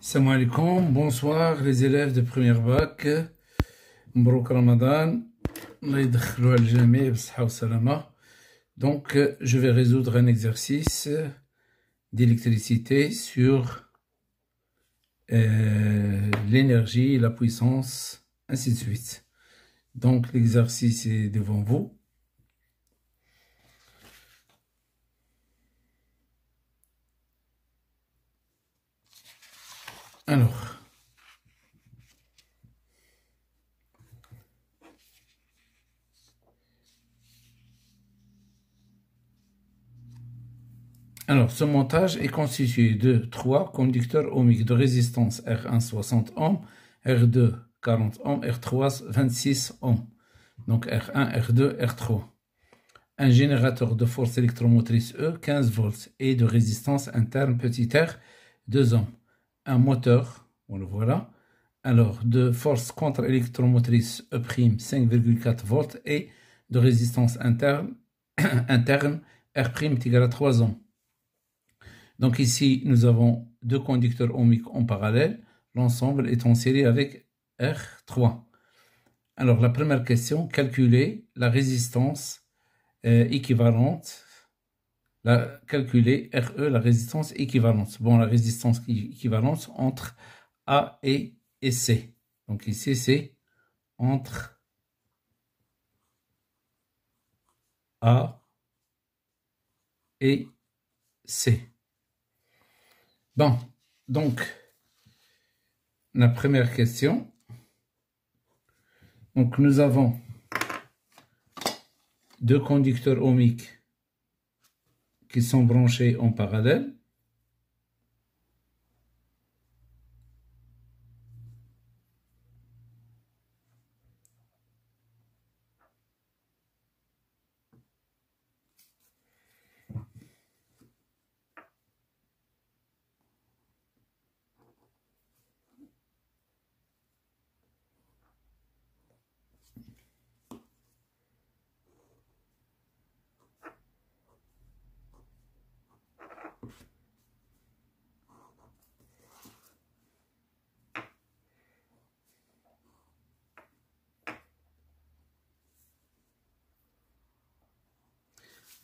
Salam alaikum, bonsoir les élèves de première bac. Mbrouk Ramadan. Allah yadkhilou al-jami' b'sihha wa salama. Donc, je vais résoudre un exercice d'électricité sur l'énergie, la puissance, ainsi de suite. Donc, l'exercice est devant vous. Alors, ce montage est constitué de 3 conducteurs ohmiques de résistance R1 60 ohms, R2 40 ohms, R3 26 ohms. Donc R1, R2, R3. Un générateur de force électromotrice E 15 volts et de résistance interne petit r 2 ohms. Un moteur, on le voit là. Alors, de force contre-électromotrice E' 5,4 volts et de résistance interne R' est égal à 3 ohms. Donc ici, nous avons deux conducteurs ohmiques en parallèle. L'ensemble est en série avec R3. Alors, la première question, calculer la résistance équivalente. Calculer RE, la résistance équivalente. Bon, la résistance équivalente entre A et C. Donc ici, c'est entre A et C. Bon, donc, la première question. Donc, nous avons deux conducteurs ohmiques qui sont branchés en parallèle.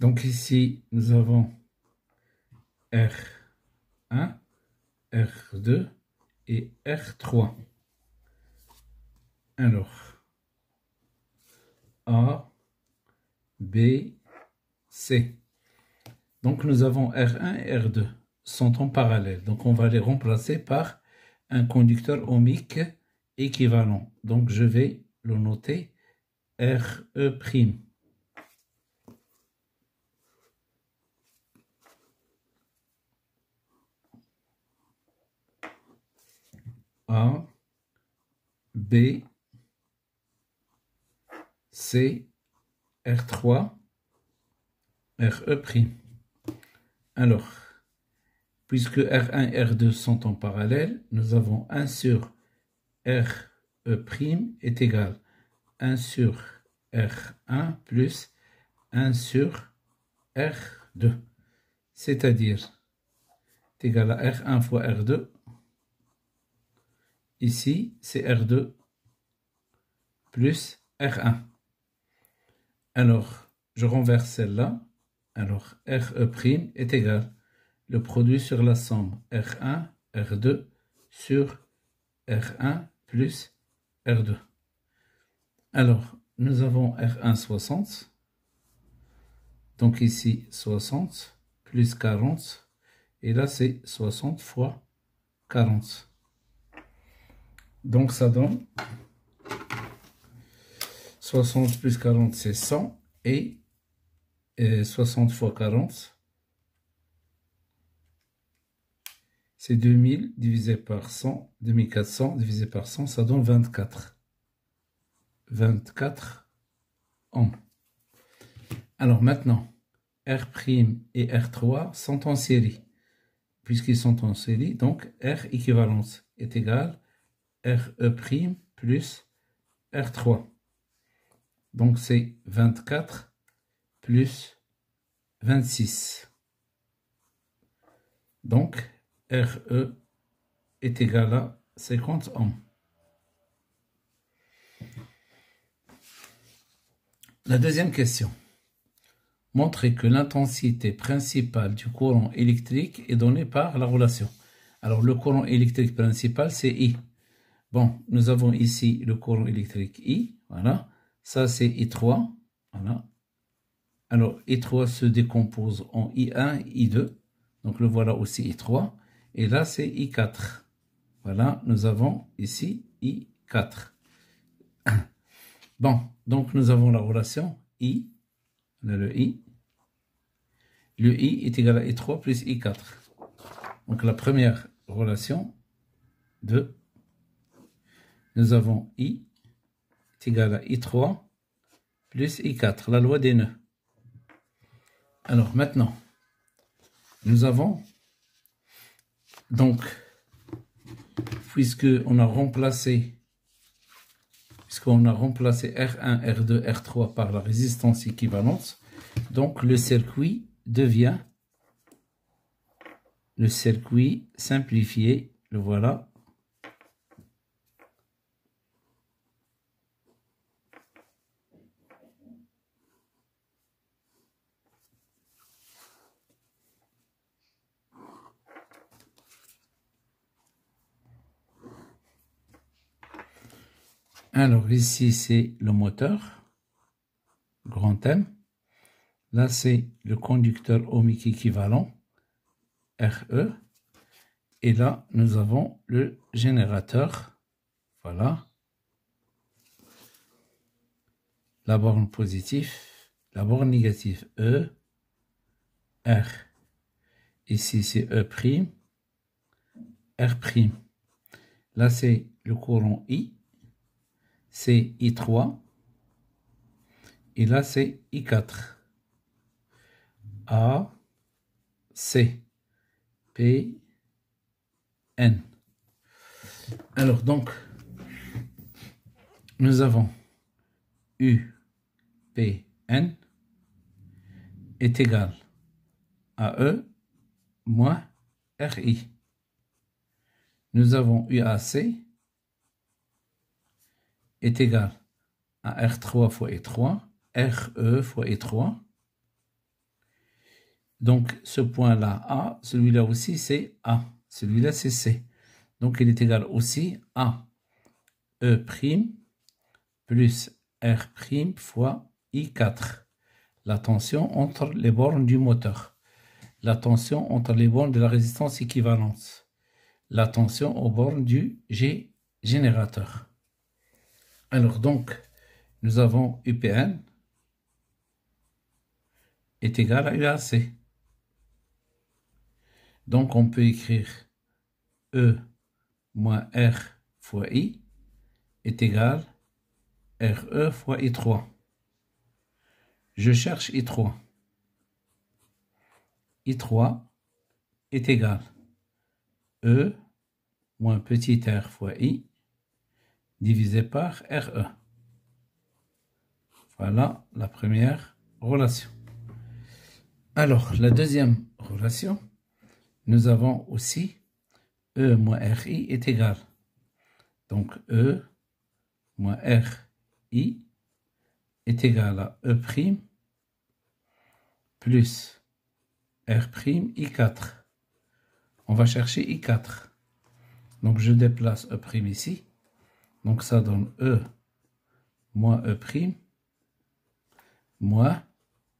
Donc ici, nous avons R1, R2 et R3. Alors, A, B, C. Donc nous avons R1 et R2 sont en parallèle. Donc on va les remplacer par un conducteur ohmique équivalent. Donc je vais le noter RE'. A, B, C, R3, RE'. Alors, puisque R1 et R2 sont en parallèle, nous avons 1 sur RE' est égal à 1 sur R1 plus 1 sur R2. C'est-à-dire, est égal à R1 fois R2. Ici, c'est R2 plus R1. Alors, je renverse celle-là. Alors, RE' est égal. Le produit sur la somme R1, R2 sur R1 plus R2. Alors, nous avons R1 60. Donc ici, 60 plus 40. Et là, c'est 60 fois 40. Donc ça donne 60 plus 40, c'est 100. Et 60 fois 40, c'est 2000 divisé par 100. 2400 divisé par 100, ça donne 24. 24 ohms. Alors maintenant, R' et R3 sont en série. Puisqu'ils sont en série, donc R équivalence est égal à RE' plus R3. Donc c'est 24 plus 26. Donc RE est égal à 50 ohms. La deuxième question. Montrez que l'intensité principale du courant électrique est donnée par la relation. Alors, le courant électrique principal, c'est I. Bon, nous avons ici le courant électrique I. Voilà. Ça, c'est I3. Voilà. Alors, I3 se décompose en I1, I2. Donc, le voilà aussi I3. Et là, c'est I4. Voilà, nous avons ici I4. Bon, donc nous avons la relation I. On a le I. Le I est égal à I3 plus I4. Donc, la première relation de... Nous avons I est égal à I3 plus I4, la loi des nœuds. Alors maintenant, nous avons donc, puisqu'on a remplacé R1, R2, R3 par la résistance équivalente, donc le circuit devient le circuit simplifié, le voilà. Alors ici c'est le moteur, grand M. Là c'est le conducteur ohmique équivalent, RE. Et là nous avons le générateur, voilà. La borne positive, la borne négative E, R. Ici c'est E', R'. Là c'est le courant I. C'est I3 et là c'est I4. A, C, P, N. Alors donc, nous avons U, P, N est égal à E moins RI. Nous avons UAC est égal à R3 fois I3, RE fois I3. Donc, ce point-là, A, celui-là aussi, c'est A. Celui-là, c'est C. Donc, il est égal aussi à E' plus R' fois I4. La tension entre les bornes du moteur. La tension entre les bornes de la résistance équivalente. La tension aux bornes du générateur. Alors donc, nous avons UPN est égal à UAC. Donc, on peut écrire E moins R fois I est égal à RE fois I3. Je cherche I3. I3 est égal à E moins petit r fois I divisé par RE. Voilà la première relation. Alors, la deuxième relation, nous avons aussi E moins RI est égal. Donc, E moins RI est égal à E' plus R' I4. On va chercher I4. Donc, je déplace E' ici. Donc, ça donne E moins E' moins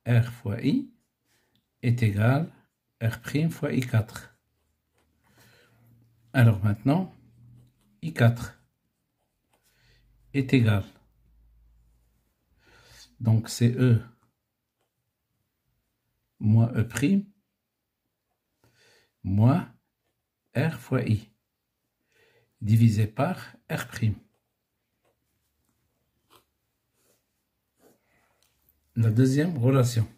R fois I est égal à R' fois I4. Alors maintenant, I4 est égal. Donc, c'est E moins E' moins R fois I divisé par R'. La deuxième relation.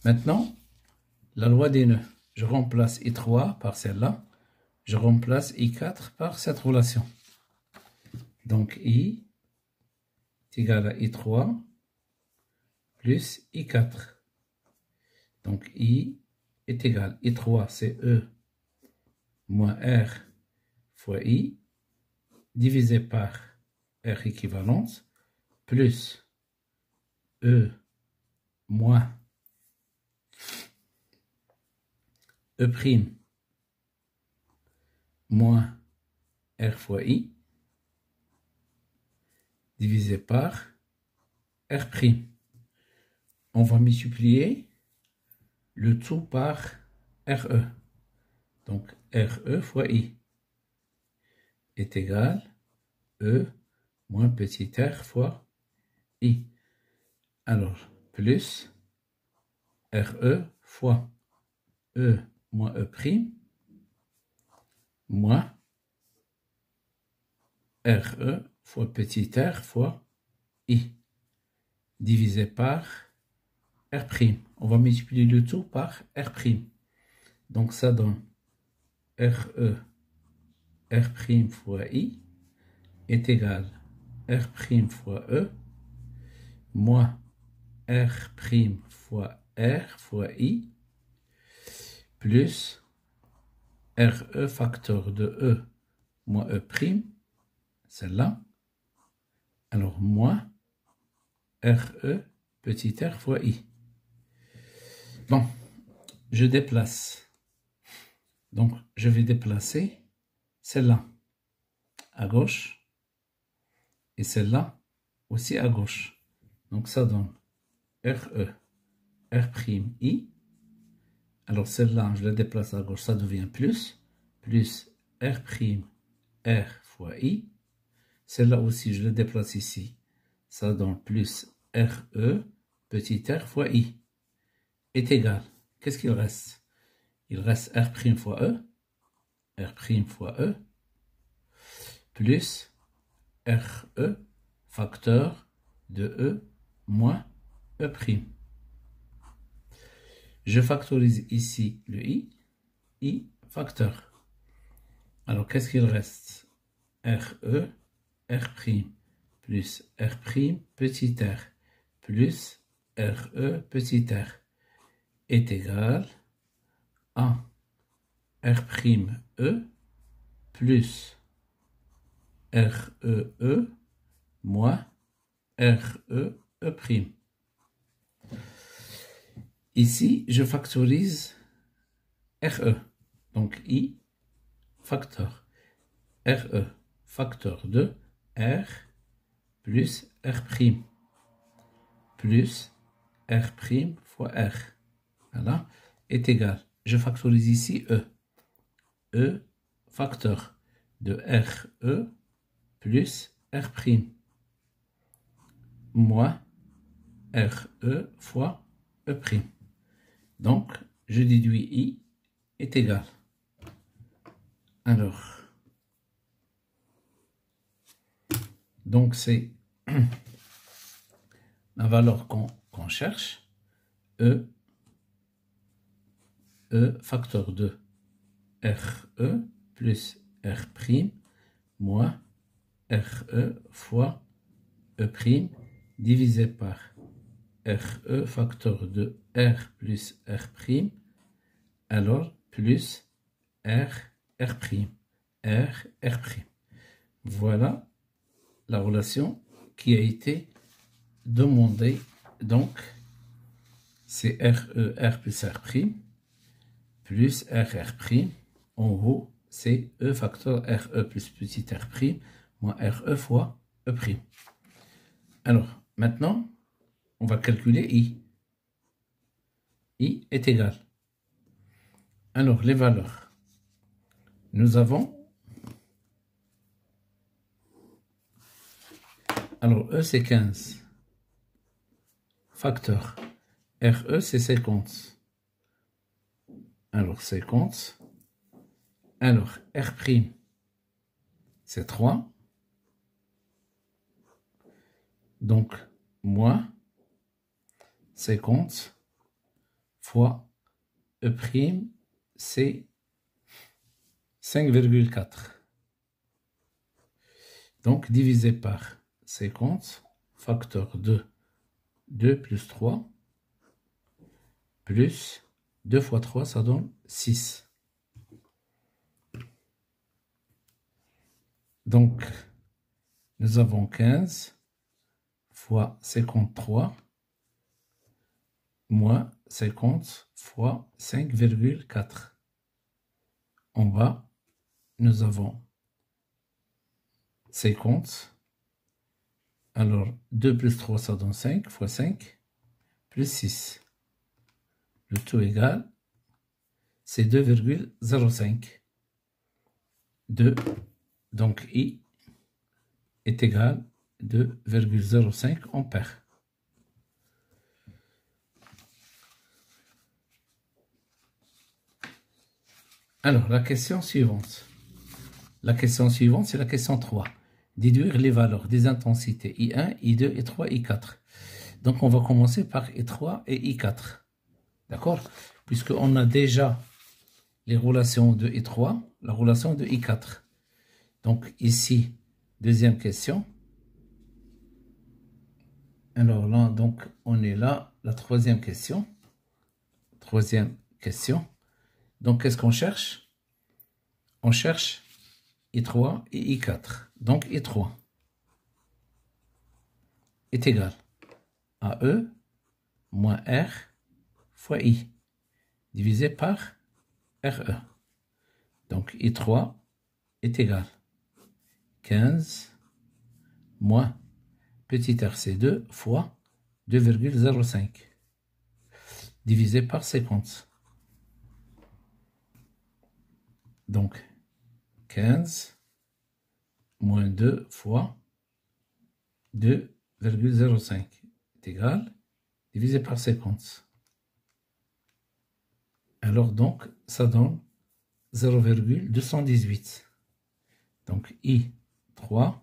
Maintenant, la loi des nœuds. Je remplace I3 par celle-là. Je remplace I4 par cette relation. Donc, I est égal à I3 plus I4. Donc, I est égal à I3, c'est E moins R fois I divisé par R équivalente plus E moins E prime moins R fois I divisé par R prime. On va multiplier le tout par RE. Donc RE fois I est égal E moins petit r fois I. Alors, plus RE fois E moins E prime moins RE fois petit r fois I divisé par R prime. On va multiplier le tout par R prime. Donc ça donne RE R prime fois I est égal R prime fois E moins R prime fois R fois I plus RE facteur de E moins E prime, celle-là. Alors moins RE petit r fois I. Bon, je déplace. Donc je vais déplacer celle-là à gauche et celle-là aussi à gauche. Donc ça donne RE R' I. Alors celle-là, je la déplace à gauche, ça devient plus R' R fois I. Celle-là aussi, je la déplace ici, ça donne plus RE petit r fois I est égal. Qu'est-ce qu'il reste? Il reste R' fois E, R' fois E, plus RE facteur de E moins E'. Je factorise ici le I facteur. Alors, qu'est-ce qu'il reste? RE, R' plus R' petit r plus RE petit r est égal à R'E plus REE moins REE'. Ici, je factorise RE. Donc, I facteur. RE facteur de R plus R' plus R' fois R. Voilà, est égal. Je factorise ici E. E facteur de RE plus R' moins RE fois E'. Donc, je déduis I est égal. Alors, donc c'est la valeur qu'on cherche. E facteur de RE plus R' moins RE fois E' divisé par RE facteur de R plus R', alors plus R'. Voilà la relation qui a été demandée. Donc, c'est RE plus R' plus RR'. En haut, c'est E facteur RE plus petit R' moins RE fois E'. Alors, maintenant, on va calculer I. I est égal. Alors, les valeurs. Nous avons... Alors, E, c'est 15. Facteur. RE, c'est 50. Alors, 50. Alors, R', c'est 3. Donc, moins 50 fois E', c'est 5,4. Donc, divisé par 50, facteur de 2 plus 3, plus 2 fois 3, ça donne 6. Donc, nous avons 15 fois 53 moins 50 fois 5,4. En bas, nous avons 50. Alors, 2 plus 3, ça donne 5 fois 5 plus 6. Le tout égal, c'est 2,05. 2, donc I est égal à 2,05 ampères. Alors, la question suivante. La question suivante, c'est la question 3. Déduire les valeurs des intensités I1, I2, I3, I4. Donc, on va commencer par I3 et I4. D'accord? Puisqu'on a déjà les relations de I3, la relation de I4. Donc, ici, deuxième question. Alors là, donc, on est là, la troisième question. Troisième question. Donc, qu'est-ce qu'on cherche? On cherche I3 et I4. Donc, I3 est égal à E moins R fois I, divisé par RE. Donc, I3 est égal à 15 moins petit r, c'est 2 fois 2,05, divisé par 50. Donc, 15 moins 2 fois 2,05 est égal, divisé par 50. Alors donc, ça donne 0,218. Donc, I3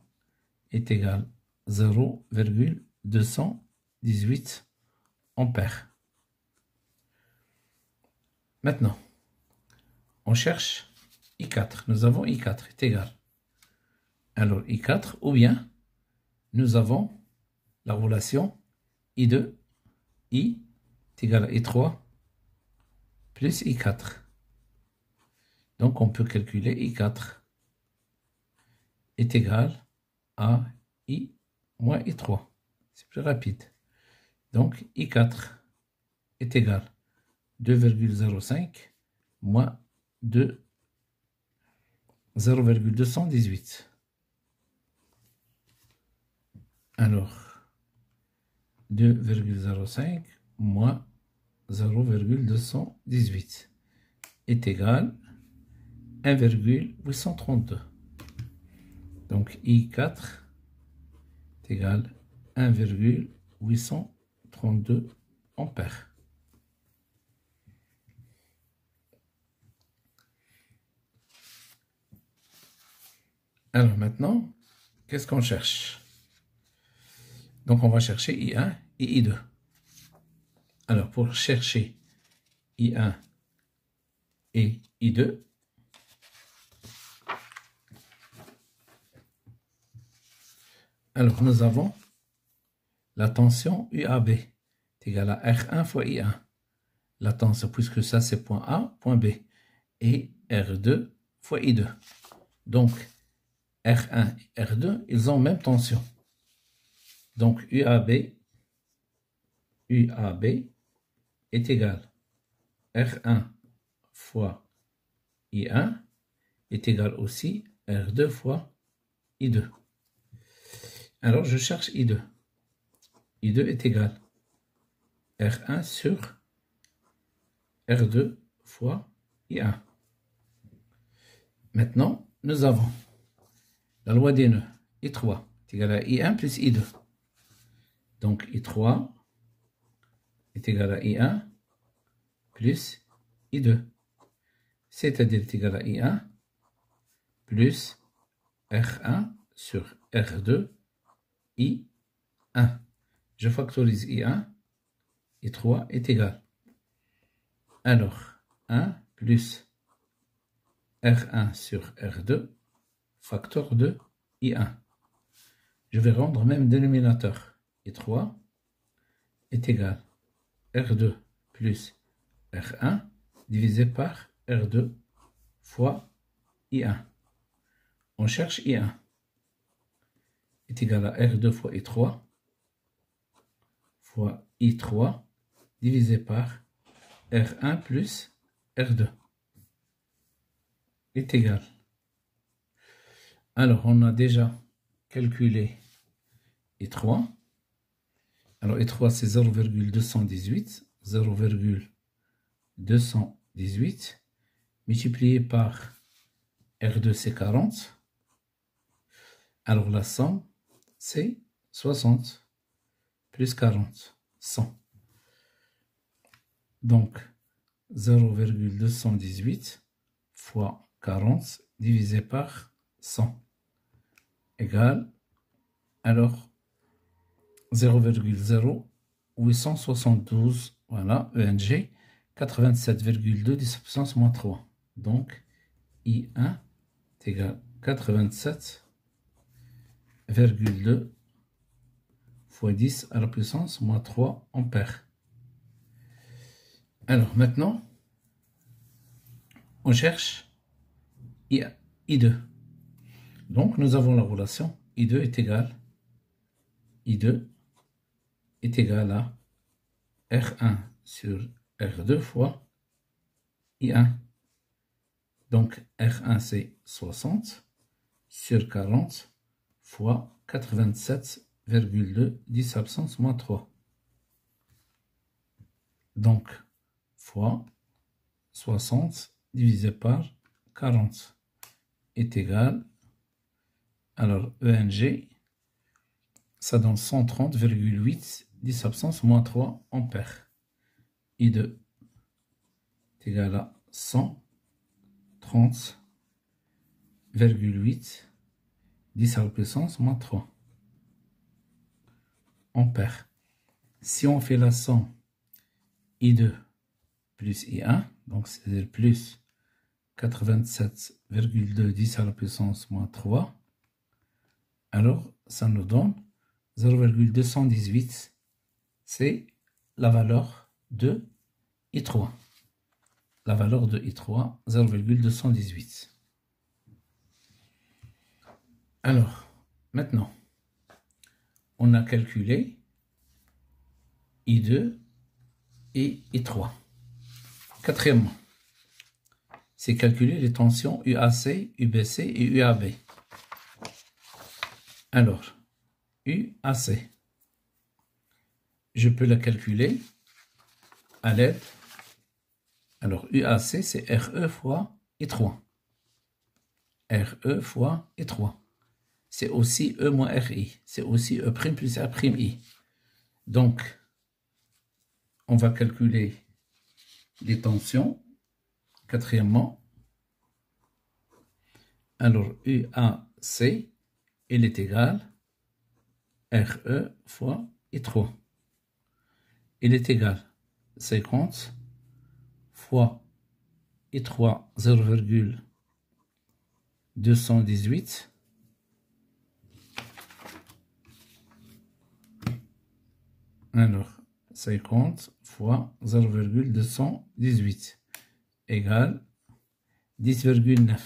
est égal à 0,218 ampères. Maintenant, on cherche I4. Nous avons I4 est égal. Alors, I4, ou bien, nous avons la relation I2, I est égal à I3 plus I4. Donc, on peut calculer I4 est égal à I moins I3. C'est plus rapide. Donc, I4 est égal à 2,05 moins 0,218. Alors, 2,05 moins 0,218 est égal à 1,832. Donc, I4 est égal à 1,832 ampères. Alors maintenant, qu'est-ce qu'on cherche? Donc, on va chercher I1 et I2. Alors, pour chercher I1 et I2, alors nous avons la tension UAB est égale à R1 fois I1. La tension, puisque ça c'est point A, point B, et R2 fois I2. Donc, R1 et R2, ils ont même tension. Donc, UAB est égal à R1 fois I1 est égal aussi à R2 fois I2. Alors, je cherche I2. I2 est égal à R1 sur R2 fois I1. Maintenant, nous avons la loi des nœuds. I3 est égal à I1 plus I2. Donc, I3 est égal à I1 plus I2. C'est-à-dire est égal à I1 plus R1 sur R2 I1. Je factorise I1. I3 est égal. Alors, 1 plus R1 sur R2, facteur de I1. Je vais rendre même dénominateur. I3 est égal à R2 plus R1 divisé par R2 fois I1. On cherche I1. est égal à R2 fois I3 fois I3 divisé par R1 plus R2 est égal. Alors, on a déjà calculé I3. Alors, I3, c'est 0,218. 0,218 multiplié par R2, c'est 40. Alors, la somme, c'est 60 plus 40, 100. Donc, 0,218 fois 40 divisé par 100 égale, alors, 0,0872, voilà, ENG, 87,2 10 puissance moins 3. Donc, I1 est égal à 87,2 fois 10 à la puissance moins 3 ampères. Alors, maintenant, on cherche I2. Donc, nous avons la relation I2 est égal à R1 sur R2 fois I1. Donc, R1, c'est 60 sur 40 fois 87,2 10 absence moins 3. Donc, fois 60 divisé par 40 est égal, alors ENG, ça donne 130,8 10 absence moins 3 ampères. I2 est égal à 130,8 10 à la puissance moins 3 ampères. Si on fait la somme I2 plus I1, donc c'est-à-dire plus 87,2 10 à la puissance moins 3, alors ça nous donne 0,218, c'est la valeur de I3. La valeur de I3, 0,218. Alors, maintenant, on a calculé I2 et I3. Quatrièmement, c'est calculer les tensions UAC, UBC et UAB. Alors, UAC, je peux la calculer à l'aide. Alors, UAC, c'est RE fois I3. RE fois I3. C'est aussi E moins RI. C'est aussi E' plus R'I. Donc, on va calculer les tensions. Quatrièmement, alors UAC, il est égal à RE fois I3. Il est égal à 50 fois I3 0,218 alors 50 fois 0,218 égale 10,9.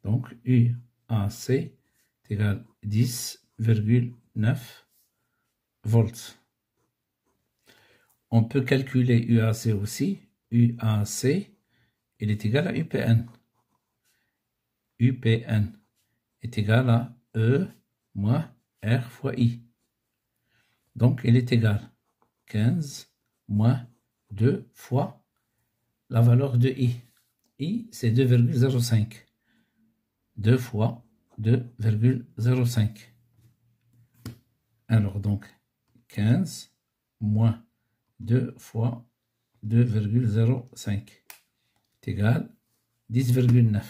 Donc UAC est égal à 10,9 volts. On peut calculer UAC aussi. UAC, il est égal à UPN. UPN est égal à E moins R fois I. Donc, il est égal à 15 moins 2 fois la valeur de I. I, c'est 2,05. 2 fois 2,05. Alors, donc, 15 moins 2 fois 2,05 est égal à 10,9.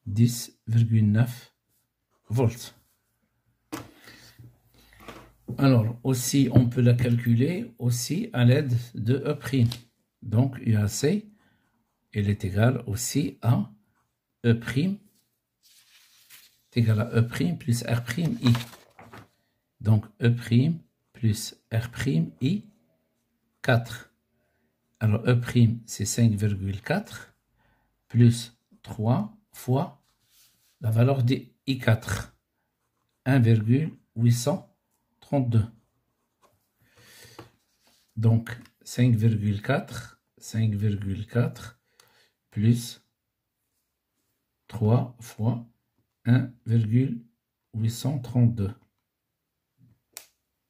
10,9 volts. Alors, aussi, on peut la calculer aussi à l'aide de E'. Donc, UAC, elle est égale aussi à E', est égal à E' plus R'I. Donc, E' plus R'I, 4. Alors, E', c'est 5,4 plus 3 fois la valeur I4, 1,832. Donc, 5,4 plus 3 fois 1,832.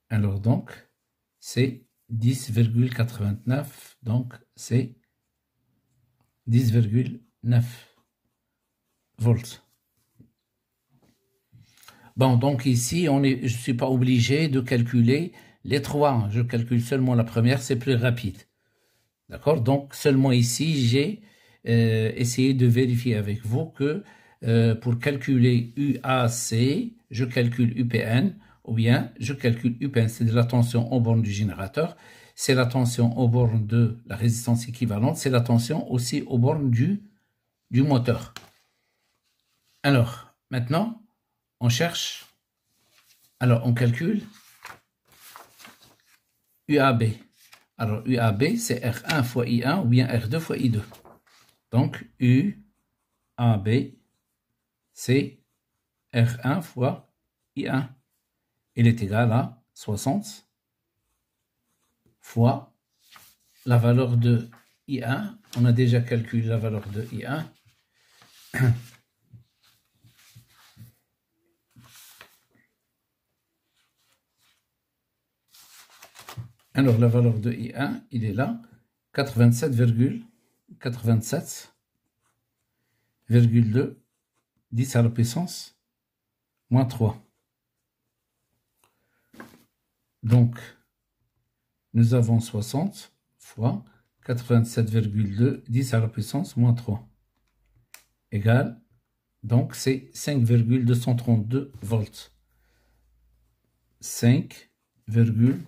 Alors donc, c'est 10,89. Donc, c'est 10,9 volts. Bon, donc ici, je ne suis pas obligé de calculer les trois. Je calcule seulement la première, c'est plus rapide. D'accord? Donc, seulement ici, j'ai essayé de vérifier avec vous que pour calculer UAC, je calcule UPN, ou bien je calcule UPN, c'est de la tension aux bornes du générateur, c'est la tension aux bornes de la résistance équivalente, c'est la tension aussi aux bornes du moteur. Alors, maintenant, on cherche, alors on calcule UAB. Alors, UAB, c'est R1 fois I1 ou bien R2 fois I2. Donc, UAB, c'est R1 fois I1. Il est égal à 60 fois la valeur de I1. On a déjà calculé la valeur de I1. Alors, la valeur de I1, il est là, 87,2, 10 à la puissance, moins 3. Donc, nous avons 60 fois 87,2, 10 à la puissance, moins 3, égale, donc c'est 5,232 volts. 5,232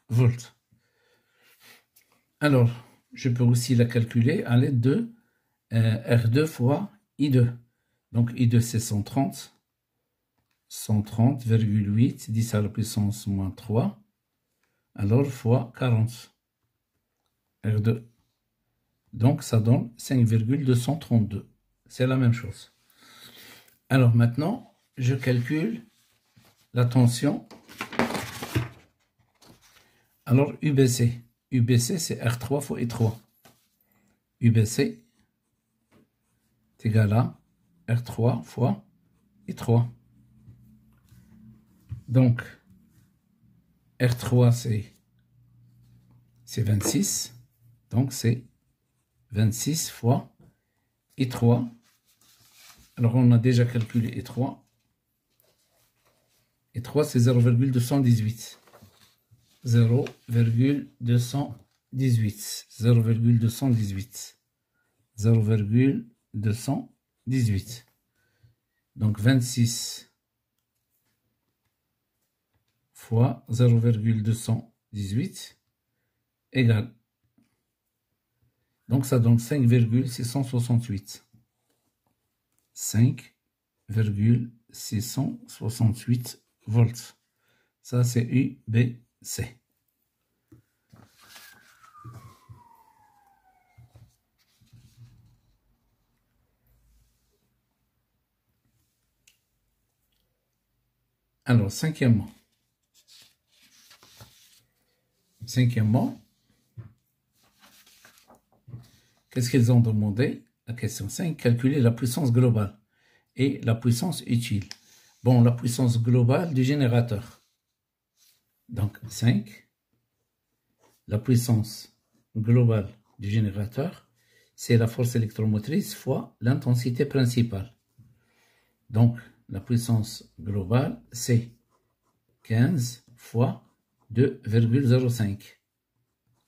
volts. Alors, je peux aussi la calculer à l'aide de R2 fois I2. Donc, I2, c'est 130,8, 10 à la puissance moins 3. Alors, fois 40. R2. Donc, ça donne 5,232. C'est la même chose. Alors, maintenant, je calcule la tension. Alors, UBC. UBC, c'est R3 fois I3. UBC est égal à R3 fois I3. Donc, R3, c'est 26. Donc, c'est 26 fois I3. Alors, on a déjà calculé I3. I3, c'est 0,218. 0,218. 0,218. Donc 26 fois 0,218 égale. Donc ça donne 5,668. 5,668 volts. Ça, c'est UBC. Alors, cinquièmement, qu'est-ce qu'ils ont demandé? La question 5, calculer la puissance globale et la puissance utile. Bon, la puissance globale du générateur. Donc, 5, la puissance globale du générateur, c'est la force électromotrice fois l'intensité principale. Donc, la puissance globale, c'est 15 fois 2,05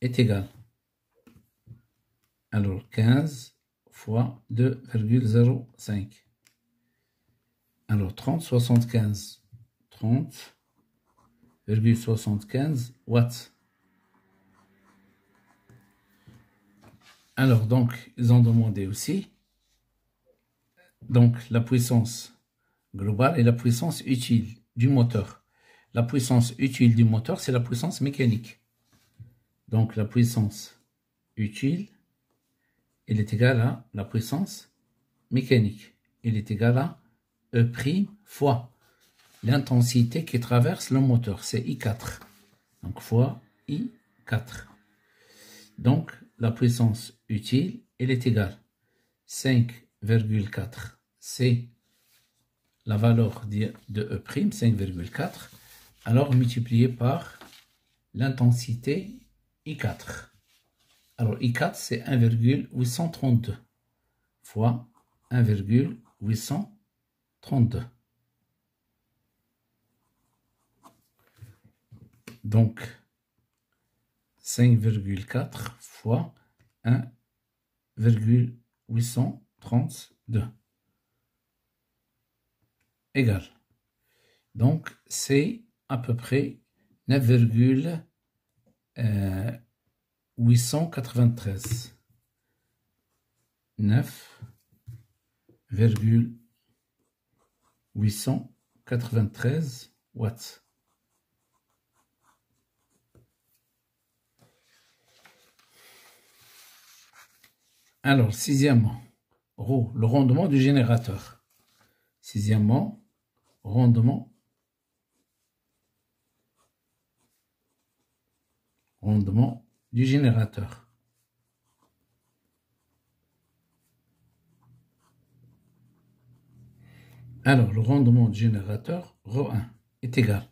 est égal. Alors, 15 fois 2,05. Alors, 30,75 watts. Alors, donc, ils ont demandé aussi donc la puissance globale et la puissance utile. du moteur. La puissance utile du moteur, c'est la puissance mécanique. Donc, la puissance utile, elle est égale à la puissance mécanique. Elle est égale à E' fois l'intensité qui traverse le moteur, c'est I4. Donc, fois I4. Donc, la puissance utile, elle est égale 5,4. C'est la valeur de E', 5,4. Alors, multiplié par l'intensité I4. Alors, I4, c'est 1,832 fois 1,832. Donc, 5,4 fois 1,832 égale. Donc, c'est à peu près 9,893. 9,893 watts. Alors, sixièmement, le rendement du générateur. Sixièmement, rendement du générateur. Alors, le rendement du générateur, ρ1, est égal.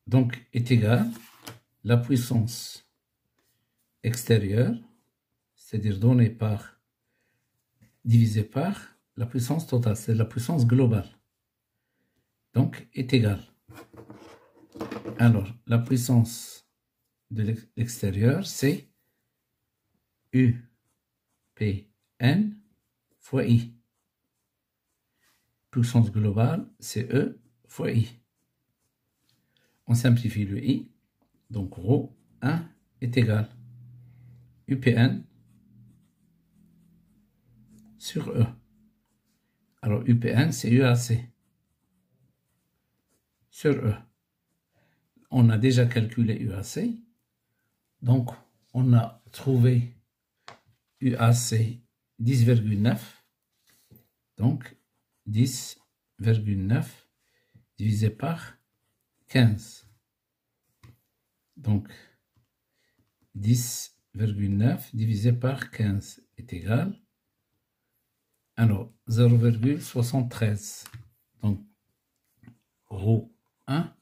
Donc, est égal la puissance extérieure, c'est-à-dire donnée par, divisé par la puissance totale, c'est la puissance globale. Donc, est égal. Alors, la puissance de l'extérieur, c'est UPN fois I. Puissance globale, c'est E fois I. On simplifie le I. Donc, ρ1 est égal UPN sur E. Alors, UPN, c'est UAC sur E. On a déjà calculé UAC. Donc, on a trouvé UAC 10,9. Donc, 10,9 divisé par 15. Donc, 10,9 divisé par 15 est égal. Alors, 0,73. Donc, ρ1,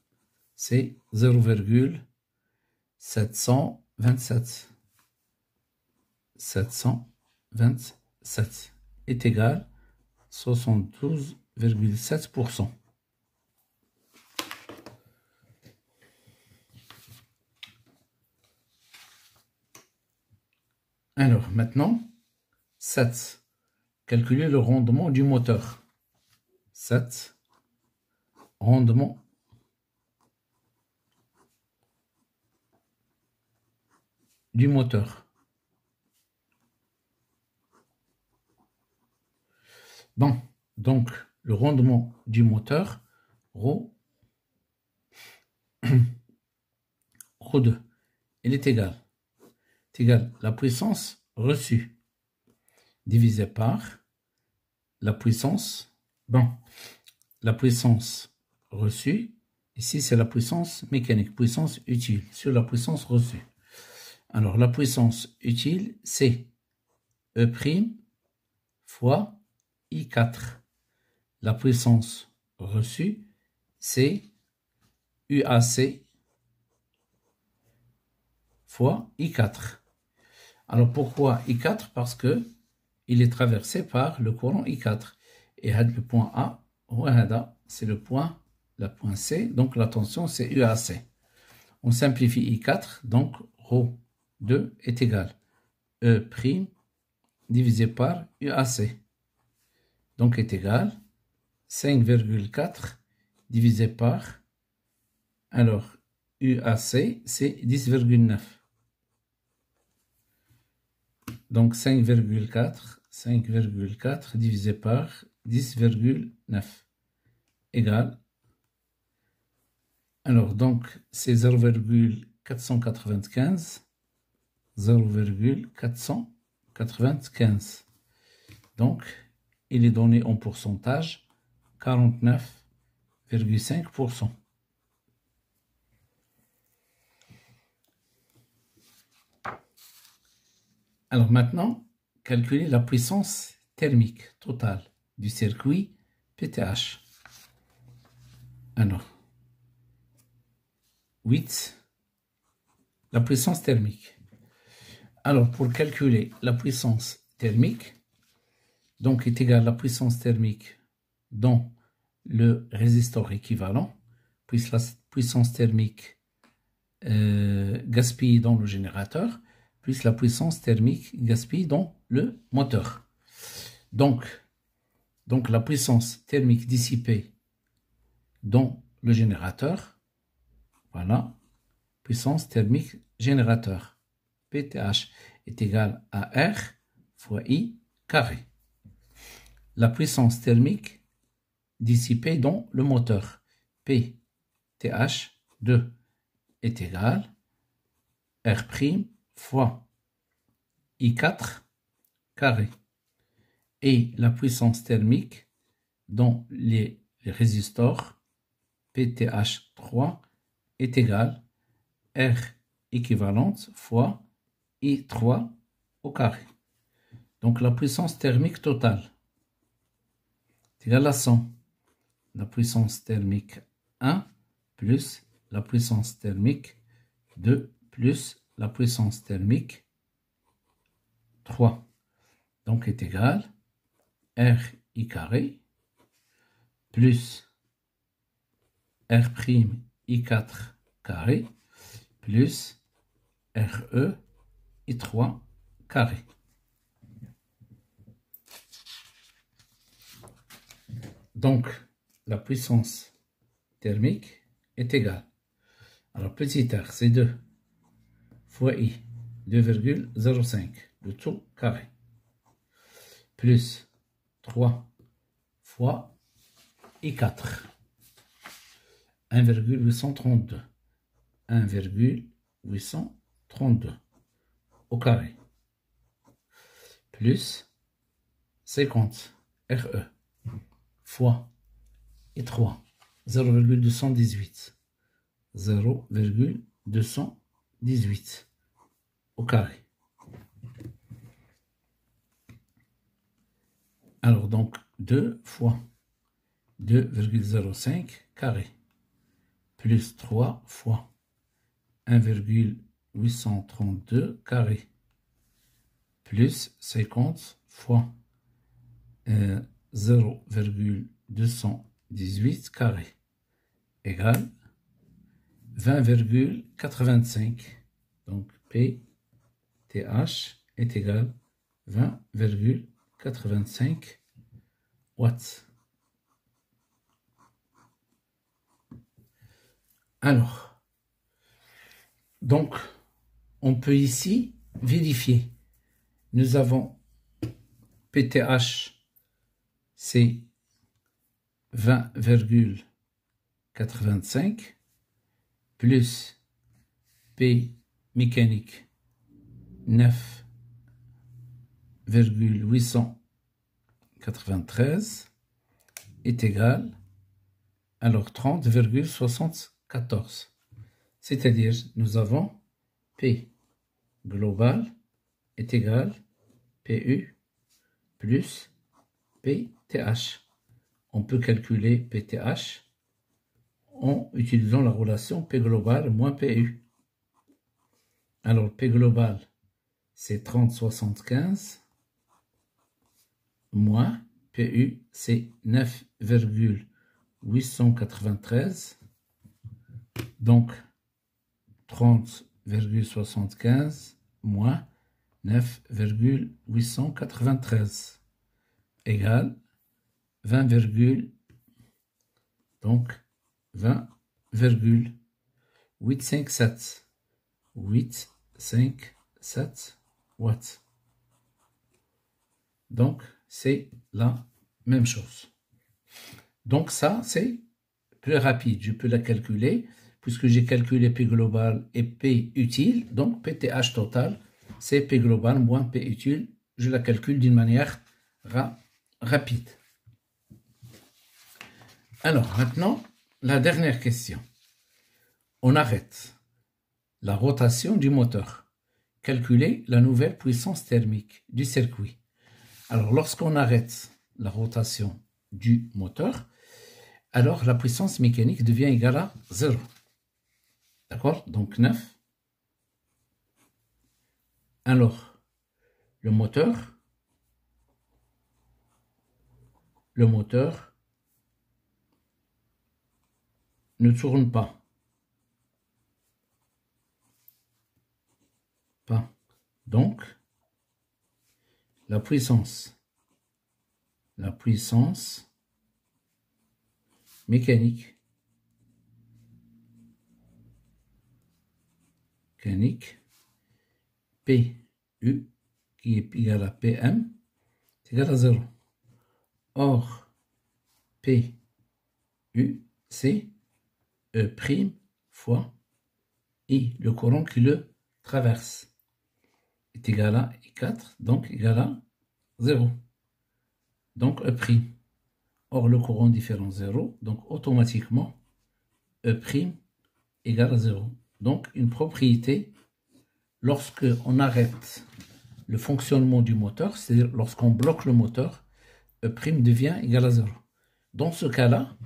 c'est 0,727. 727 est égal 72,7%. Alors, maintenant, 7. Calculer le rendement du moteur. 7. Rendement du moteur. Bon, donc, le rendement du moteur, ρ2, il est égal la puissance reçue divisé par la puissance, la puissance reçue, ici c'est la puissance mécanique, puissance utile, sur la puissance reçue. Alors la puissance utile, c'est E' fois I4. La puissance reçue, c'est UAC fois I4. Alors pourquoi I4? Parce que il est traversé par le courant I4. Et le point A, c'est le point C, donc la tension c'est UAC. On simplifie I4, donc ρ2 est égal E' divisé par UAC. Donc est égal 5,4 divisé par, alors UAC c'est 10,9. Donc 5,4 divisé par 10,9 égale. Alors, donc, c'est 0,495. 0,495. Donc, il est donné en pourcentage 49,5%. Alors maintenant, calculer la puissance thermique totale du circuit PTH. Alors, 8, la puissance thermique. Alors, pour calculer la puissance thermique, donc est égal à la puissance thermique dans le résistor équivalent, puisque la puissance thermique gaspille dans le générateur, plus la puissance thermique gaspille dans le moteur. Donc la puissance thermique dissipée dans le générateur, voilà, puissance thermique générateur, PTH, est égale à R fois I carré. La puissance thermique dissipée dans le moteur, PTH2, est égal à R' fois I4 carré. Et la puissance thermique dans les résistors PTH3 est égale à R équivalente fois I3 au carré. Donc la puissance thermique totale est égale à 100. La puissance thermique 1 plus la puissance thermique 2 plus la puissance thermique 3. Donc est égal à R I carré plus R' I4 carré plus RE I3 carré. Donc, la puissance thermique est égale. Alors, petit r, c'est 2 fois I, 2,05, le tout carré, plus 3 fois I4, 1,832, 1,832 au carré, plus 50 RE fois I3, 0,218, 0,218 au carré. Alors donc 2 fois 2,05 carré plus 3 fois 1,832 carré plus 50 fois 0,218 carré égale 20,85. Donc PTH est égal à 20,85 watts. Alors, donc, on peut ici vérifier. Nous avons PTH, c'est 20,85 plus P mécanique 9,893 est égal alors 30,74. C'est-à-dire, nous avons P global est égal PU plus PTH. On peut calculer PTH en utilisant la relation P global moins PU. Alors, P global, c'est 30,75 moins PU, c'est 9,893. Donc, 30,75 moins 9,893 égale 20, donc 20,857 857 watts. Donc, c'est la même chose. Donc ça, c'est plus rapide. Je peux la calculer, puisque j'ai calculé P global et P utile. Donc PTH total, c'est P global moins P utile. Je la calcule d'une manière rapide. Alors, maintenant, la dernière question. On arrête la rotation du moteur. Calculer la nouvelle puissance thermique du circuit. Alors, lorsqu'on arrête la rotation du moteur, alors la puissance mécanique devient égale à 0. D'accord? Donc 9. Alors, le moteur ne tourne pas. Donc, la puissance mécanique PU qui est égal à PM est égal à 0. Or, PU, c'est E' fois I, le courant qui le traverse, est égal à I4, donc égal à 0. Donc E'. Or, le courant différent 0, donc automatiquement, E' égale à 0. Donc, une propriété, lorsque on arrête le fonctionnement du moteur, c'est-à-dire lorsqu'on bloque le moteur, E' devient égal à 0. Dans ce cas-là,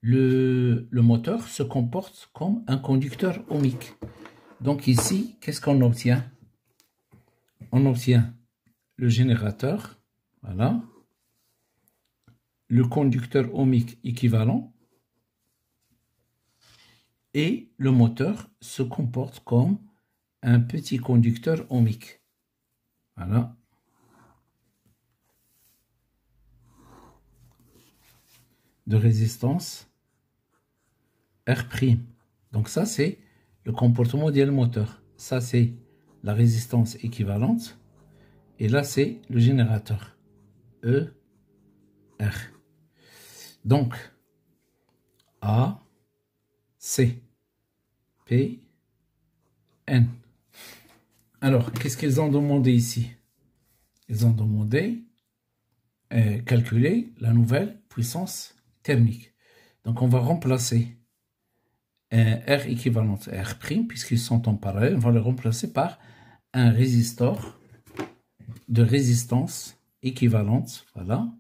le moteur se comporte comme un conducteur ohmique. Donc ici, qu'est-ce qu'on obtient? On obtient le générateur, voilà, le conducteur ohmique équivalent, et le moteur se comporte comme un petit conducteur ohmique. Voilà. De résistance R'. Donc ça, c'est le comportement du moteur. Ça, c'est la résistance équivalente. Et là, c'est le générateur. E, R. Donc, A, C, P, N. Alors, qu'est-ce qu'ils ont demandé ici? Ils ont demandé calculer la nouvelle puissance thermique. Donc, on va remplacer R équivalent à R', puisqu'ils sont en parallèle, on va le remplacer par un résistor de résistance équivalente, voilà,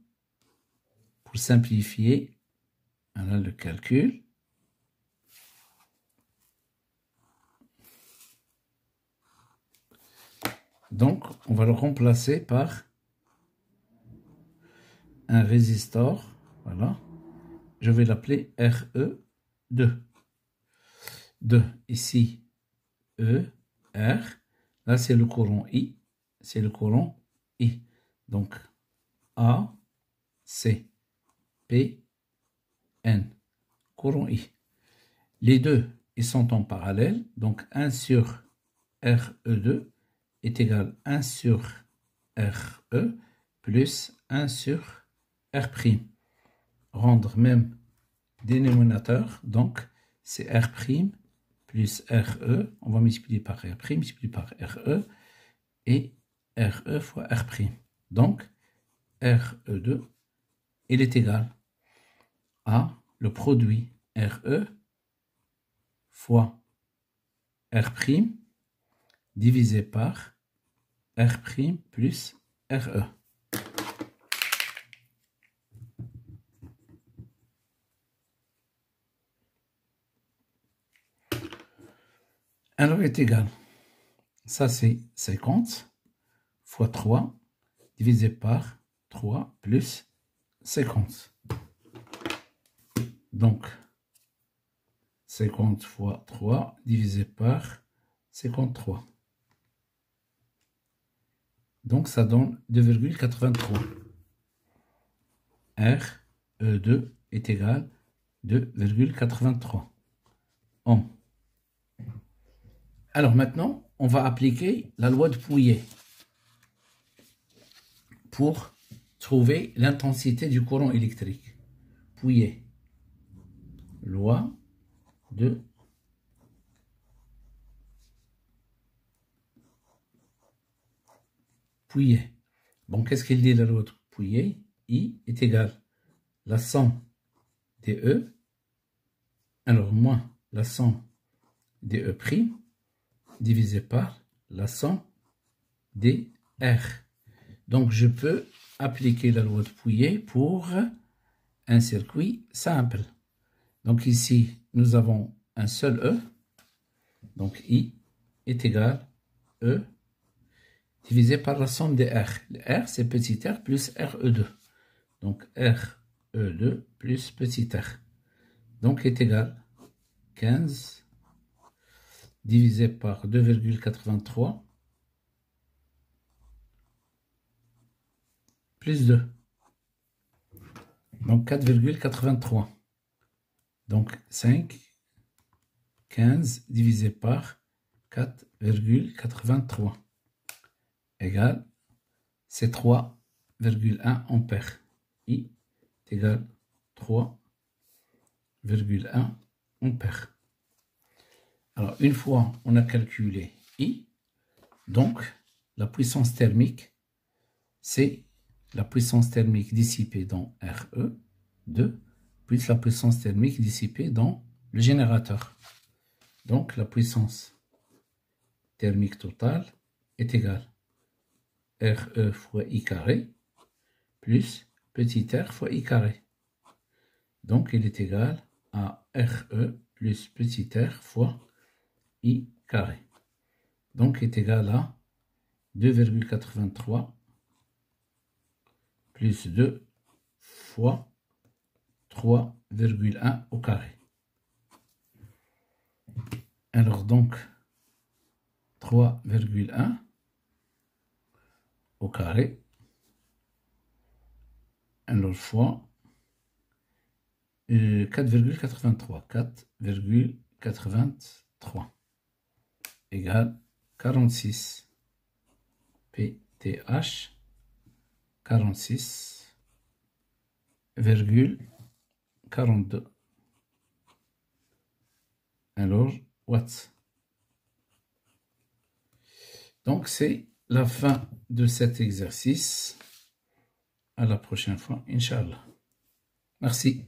pour simplifier, voilà le calcul. Donc, on va le remplacer par un résistor, voilà, je vais l'appeler RE2. Ici, E, R, là c'est le courant I, c'est le courant I. Donc, A, C, P, N, courant I. Les deux, ils sont en parallèle, donc 1 sur RE2 est égal à 1 sur RE plus 1 sur R'. Rendre même dénominateur, donc c'est R' plus RE, on va multiplier par R', multiplier par RE, et RE fois R'. Donc, RE2, il est égal à le produit RE fois R' divisé par R' plus RE. Alors, est égal. Ça, c'est 50 fois 3 divisé par 3 plus 50. Donc, 50 fois 3 divisé par 53. Donc, ça donne 2,83. RE2 est égal à 2,83 ohms. Alors maintenant, on va appliquer la loi de Pouillet pour trouver l'intensité du courant électrique. Pouillet. Loi de Pouillet. Bon, qu'est-ce qu'il dit la loi de Pouillet? I est égal à la somme des E, alors moins la somme des E' divisé par la somme des R. Donc, je peux appliquer la loi de Pouillet pour un circuit simple. Donc, ici, nous avons un seul E. Donc, I est égal à E divisé par la somme des R. Le R, c'est petit r plus RE2. Donc, RE2 plus petit r. Donc, est égal à 15 divisé par 2,83 plus 2. Donc, 4,83. Donc, 5, 15 divisé par 4,83 égale, c'est 3,1 ampères. I est égal à 3,1 ampères. Alors, une fois on a calculé I, donc la puissance thermique, c'est la puissance thermique dissipée dans RE2 plus la puissance thermique dissipée dans le générateur. Donc, la puissance thermique totale est égale à RE fois I carré plus petit r fois I carré. Donc, il est égal à RE plus petit r fois I carré. Donc, est égal à 2,83 plus 2 fois 3,1 au carré. Alors donc, 3,1 au carré, alors fois 4,83. 4,83 égale 46 PTH 46,42. Alors, watts. Donc, c'est la fin de cet exercice. À la prochaine fois, Inch'Allah. Merci.